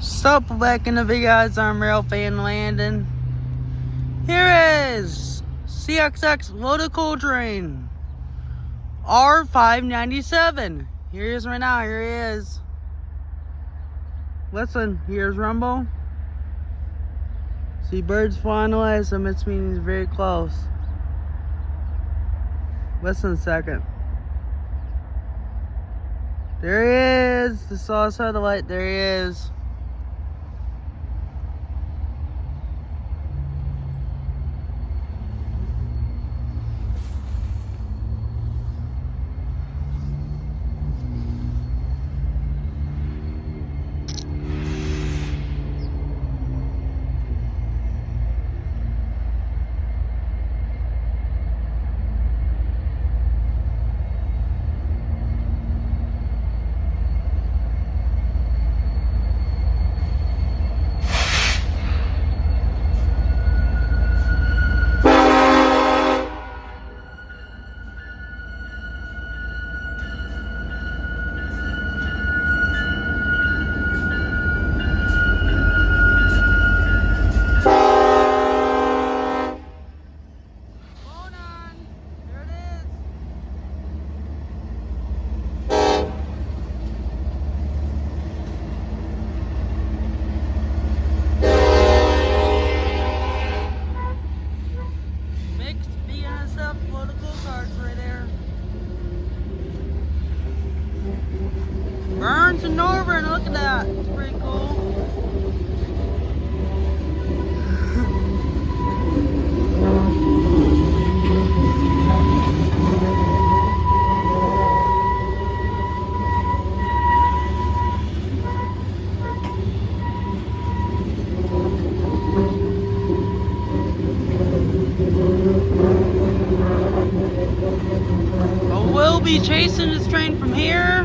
Sup, back in the video, guys. I'm Rail Fan Landon. Here is CSX loaded coal train R597. Here he is right now. Here he is. Listen, here's Rumble. See birds flying away, so it means he's very close. Listen a second. There he is. The saw satellite. There he is. Burns and Northern, look at that. It's pretty cool. We'll be chasing this train from here,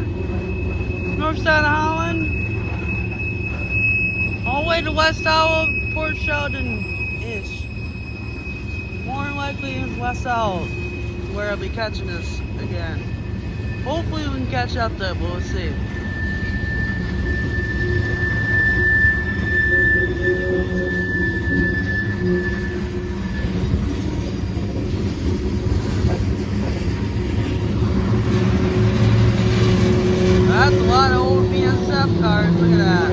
north side of Holland, all the way to West Iowa, Port Sheldon-ish. More than likely it's West Iowa, where I'll be catching this again. Hopefully we can catch up there, but we'll see. That's a lot of old BNSF cars, look at that.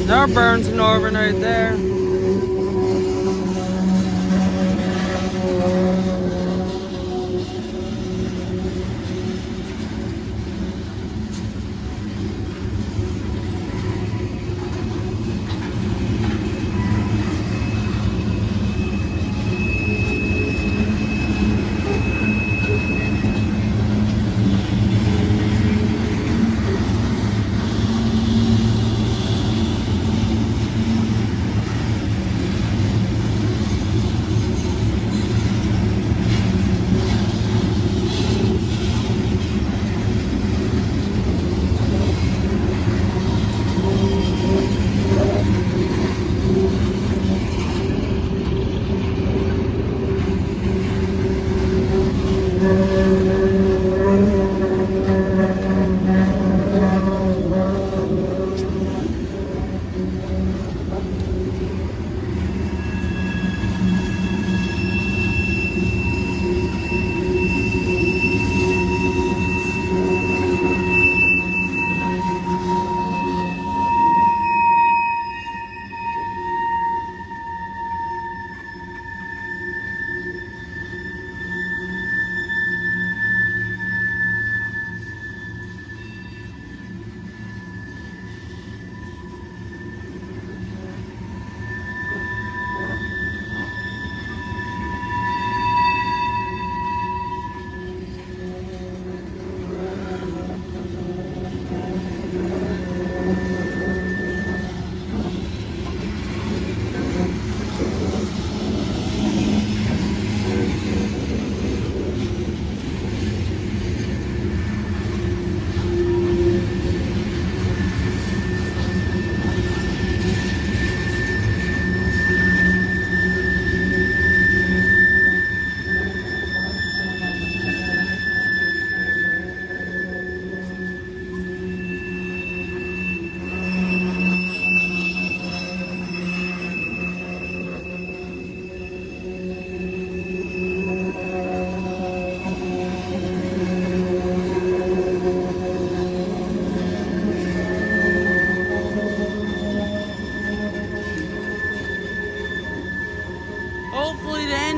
There Burns and Northern right there.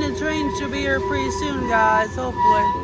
the train should be here pretty soon, guys, hopefully.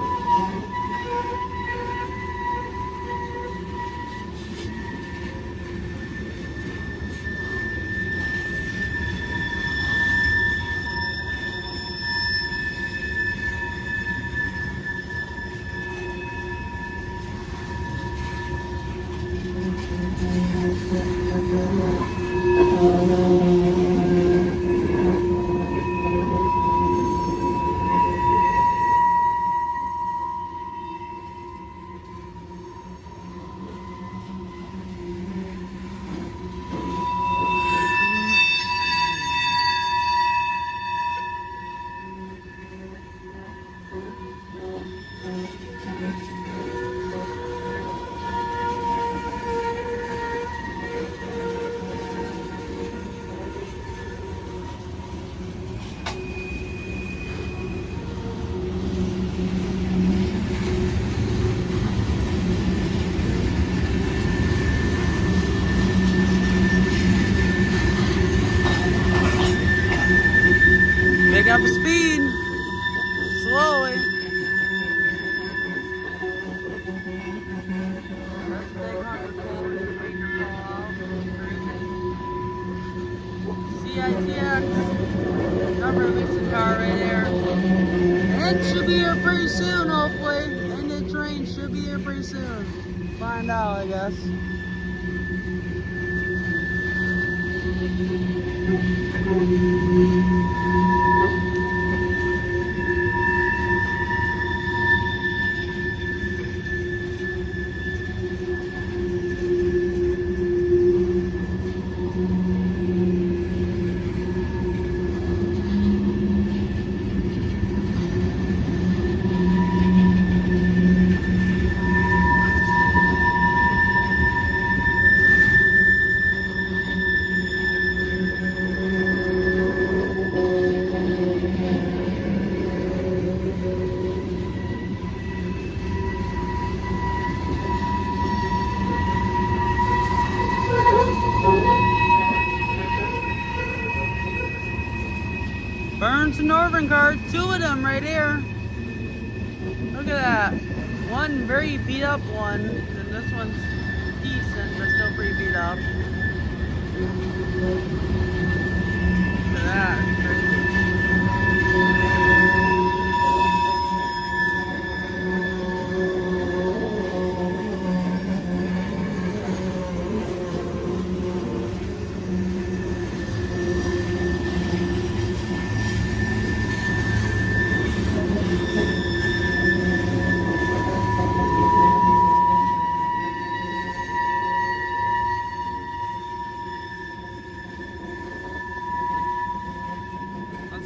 Pick up speed, slowly. CSX, number mixing car right there. And it should be here pretty soon, hopefully. And the train should be here pretty soon. Find out, I guess. Burns and Northern car, two of them right here. Look at that. One very beat up one, and this one's decent, but still pretty beat up. Look at that, it's crazy.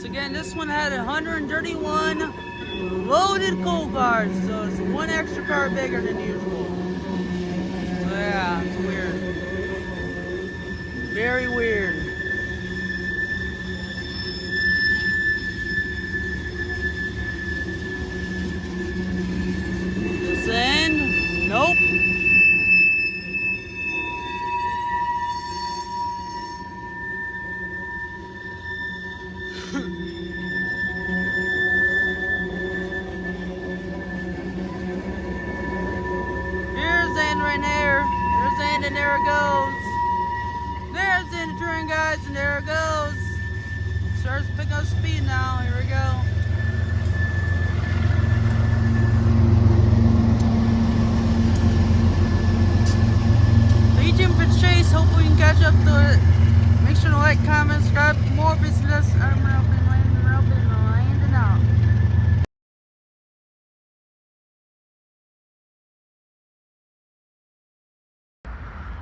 Again, this one had 131 loaded coal cars, so it's one extra car bigger than usual. So yeah, it's weird. Very weird. This end? Nope. Right there. There's the end, and there it goes. There's the end of the train, guys, and there it goes. Starts to pick up speed now. Here we go. Stay tuned for the chase. Hopefully we can catch up to it. Make sure to like, comment, subscribe for more business. I'm Ralph and landing out.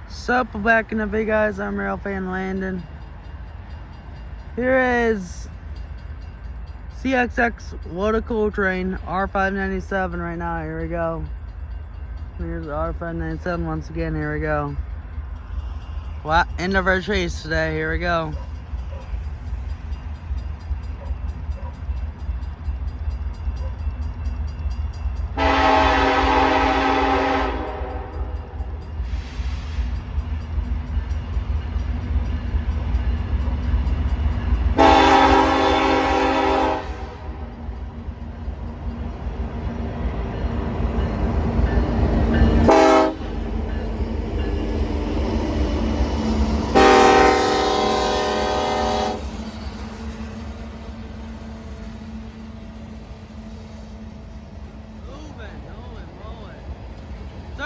Sup, back in the big guys. I'm Ralph and Landon. Here is CSX water cool train R597 right now. Here we go. Here's the R597 once again. Here we go. Well, end of our chase today. Here we go.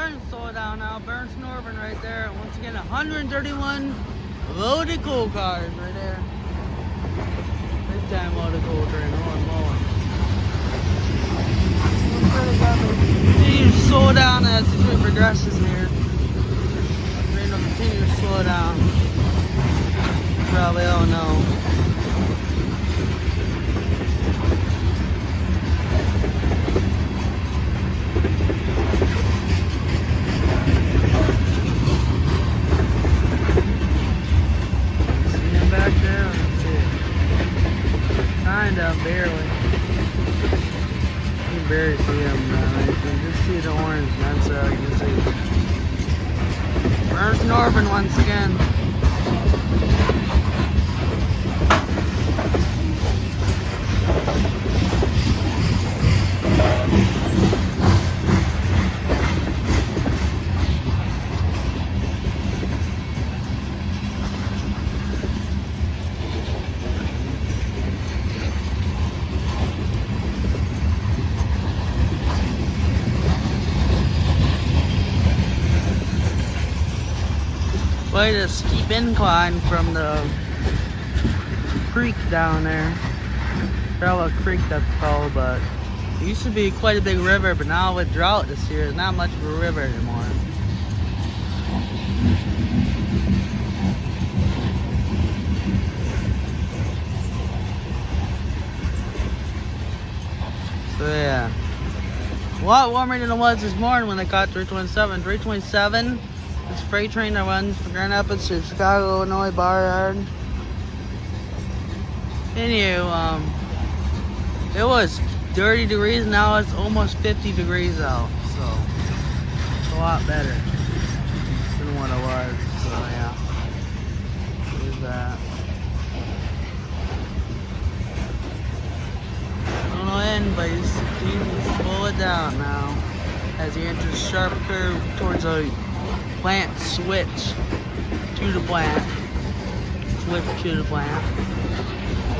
starting to slow down now. Burns Northern right there. Once again, 131 loaded coal cars right there. Big time loaded coal train. Mowing. Continue to slow down as the train progresses here. The train will continue to slow down. You probably all know. Barely. You can barely see them now. You can just see the orange, that's all you can see. Burns Northern once again. Quite a steep incline from the creek down there. Bella Creek, that's called, but it used to be quite a big river, but now with drought this year, it's not much of a river anymore. So yeah, a lot warmer than it was this morning when I caught 327. 327. This freight train that runs from Grand Rapids to Chicago, Illinois, Barnyard. Anyway, it was 30 degrees, now it's almost 50 degrees out, so it's a lot better than what it was, so yeah. There's that. Don't know when, but he's slow it down now as he enters a sharp curve towards a plant switch to the plant.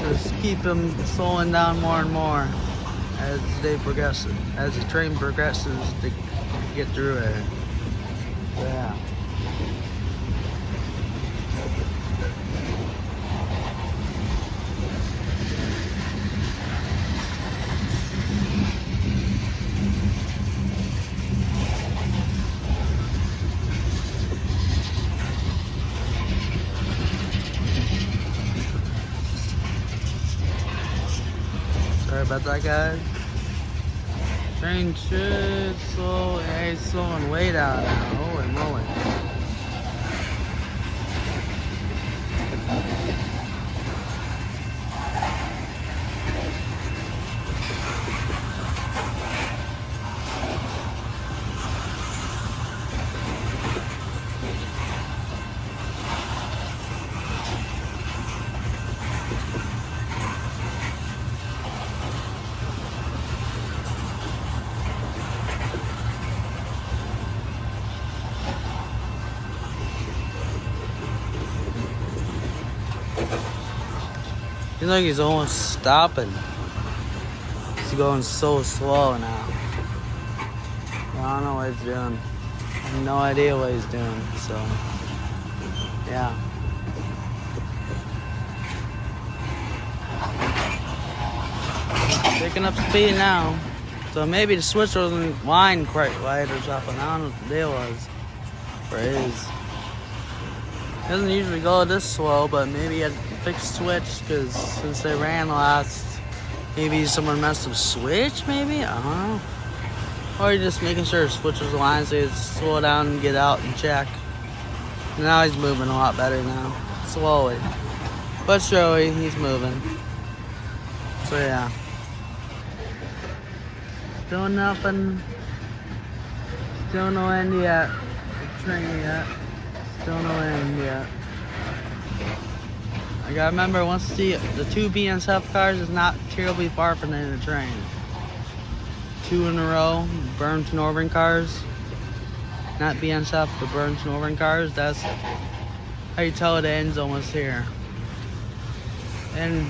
Just keep them slowing down more and more as they progress, as the train progresses to get through it. Yeah. Sorry about that, guys. Train should slow. Yeah, it's slowing way down now. Holy moly. Seems like he's almost stopping. He's going so slow now. I don't know what he's doing. I have no idea what he's doing, so yeah. Picking up speed now. So maybe the switch wasn't lined quite right or something. I don't know what the deal was. Or is. It doesn't usually go this slow, but maybe he had to fix the switch because since they ran last, maybe someone messed up switch, maybe? I don't know. Or you're just making sure the switch was aligned so he'd slow down and get out and check. Now he's moving a lot better now. Slowly. But surely he's moving. So yeah. Still nothing. Still no end yet. The train yet. Still no end yet. I gotta remember, once the two BNSF cars is not terribly far from the end of the train. 2 in a row, Burns Northern cars. Not BNSF, but Burns Northern cars. That's how you tell the end's almost here. And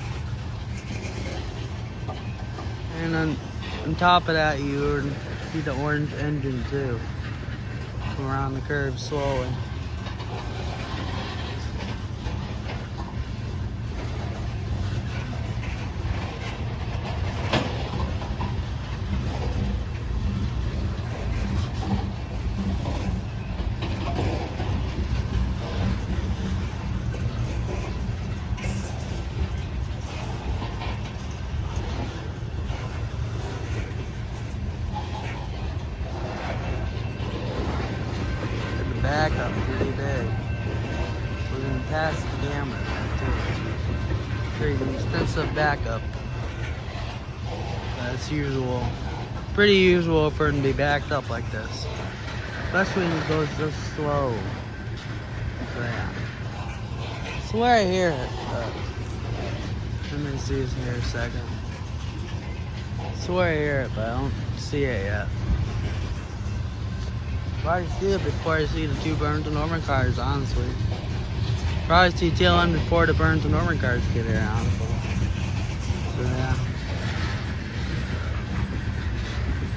on top of that, you see the orange engine too. around the curve slowly. Backup pretty big. We're gonna pass the gamut too. Pretty expensive backup. That's usual. Pretty usual for it to be backed up like this. Especially when it goes this slow. So yeah. I swear I hear it, but let me see this here a second. I swear I hear it, but I don't see it yet. Probably see it before I see the two Burns and Norman cars, honestly. Probably see tail end before the Burns and Norman cars get here, honestly. So yeah.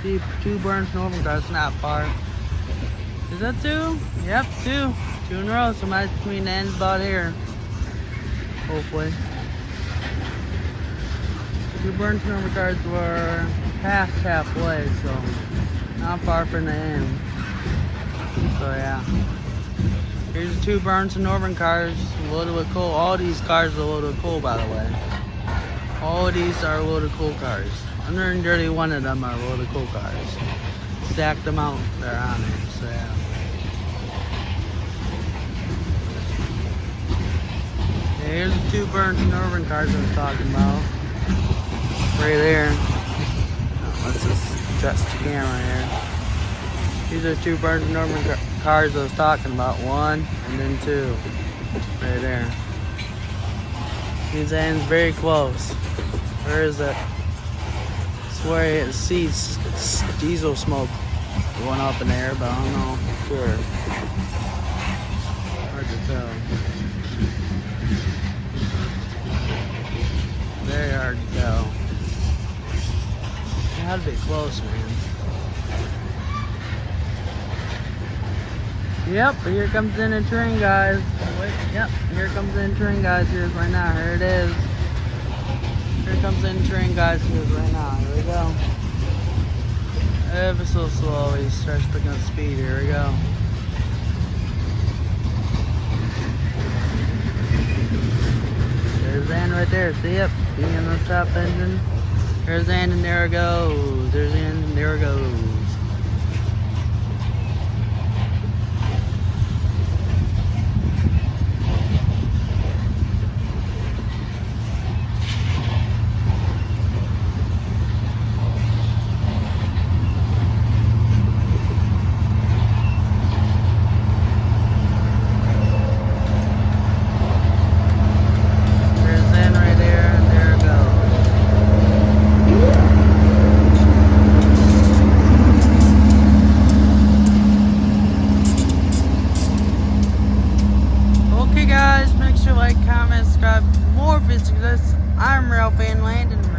See two Burns and Norman cars, not far. Is that two? Yep, two. Two in a row, so might between the ends about here. Hopefully. Two Burns and Norman cars were past halfway, so not far from the end. So yeah, here's the two Burns and Norman cars loaded with coal. All these cars are loaded with coal, by the way. All of these are loaded coal cars. 131 of them are loaded coal cars. Stacked them out, they're on there. So yeah. Here's the two Burns and Norman cars I was talking about. Right there. Oh, let's just adjust the camera here. These are two Burns and Norman cars I was talking about. One and then two. Right there. These ends very close. Where is it? I swear I see diesel smoke going up in the air, but I don't know for sure. Hard to tell. Very hard to tell. It had to be close, man. Yep, here comes in a train, guys. Wait, yep, here comes in a train, guys. Here's right now. Here it is. Here comes in a train, guys. Here's right now. Here we go. Ever so slowly, starts picking up speed. Here we go. There's the end right there. See it? Being on the top engine. There's the end, and there it goes. There's the end, and there it goes. Like, comment, subscribe, more videos. I'm Ralph Van Land, and